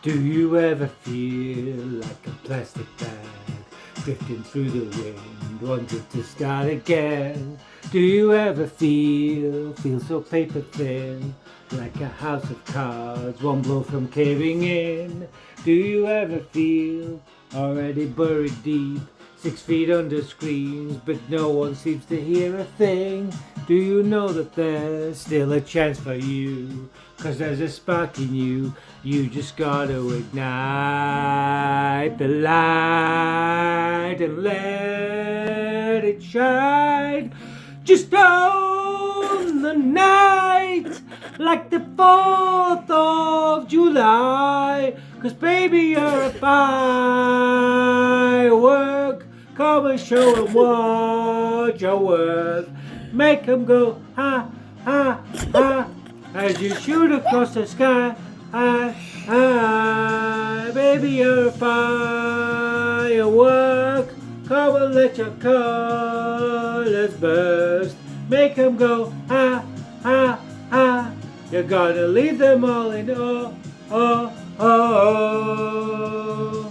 Do you ever feel like a plastic bag drifting through the wind, wanting to start again? Do you ever feel so paper thin, like a house of cards, one blow from caving in? Do you ever feel already buried deep, 6 feet under screens, but no one seems to hear a thing? Do you know that there's still a chance for you? 'Cause there's a spark in you, you just gotta ignite the light and let it shine. Just own the night like the 4th of July. 'Cause baby, you're a firework. Come and show 'em what you're worth. Make 'em go ha, ha, ha, as you shoot across the sky. Baby, you're a firework. Come and let your colors burst. Make 'em go ha, ha, ha. You're gonna leave them all in oh, oh, oh.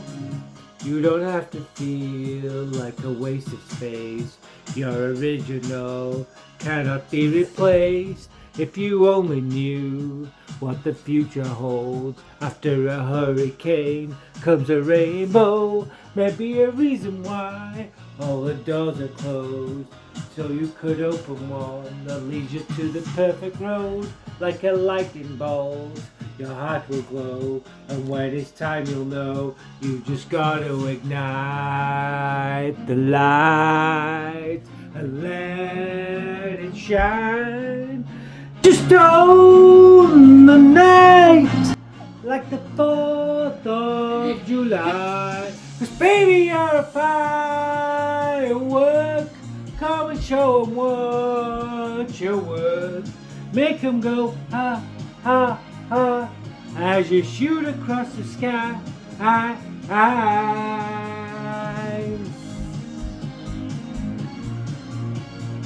You don't have to feel like a waste of space. Your original cannot be replaced. If you only knew what the future holds. After a hurricane comes a rainbow. Maybe a reason why all the doors are closed, so you could open one that leads you to the perfect road. Like a lightning bolt, your heart will glow, and when it's time you'll know. You just gotta ignite the light and let it shine. Just own the night like the 4th of July. 'Cause baby, you're a firework. Come and show 'em what you're worth. Make 'em go ha, ha, ha, as you shoot across the sky.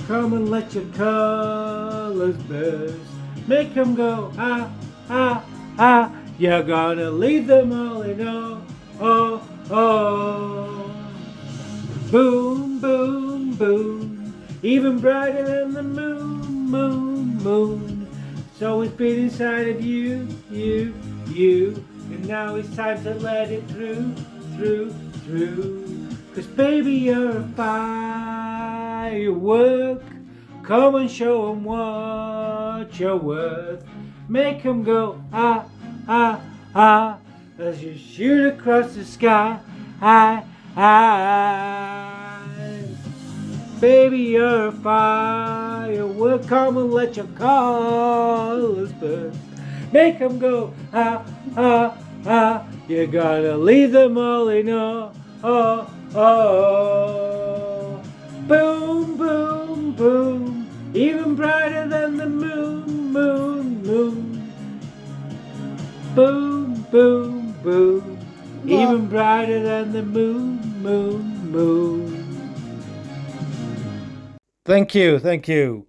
Come and let your colors burst. Make 'em go ah, ah, ah. You're gonna leave them all in oh, oh, oh. Boom, boom, boom. Even brighter than the moon, moon, moon. It's always been inside of you, you, you. And now it's time to let it through, through, through. 'Cause baby, you're a firework. Come and show 'em what you're worth. Make 'em go ah, ah, ah, as you shoot across the sky. Baby, you're a firework. Come and let your colors burst. Make 'em go ah, ah, ah. You're gonna leave them all in oh, oh, oh. Boom, boom, boom. Even brighter than the moon, moon, moon. Boom, boom, boom. Even brighter than the moon, moon, moon. Thank you, thank you.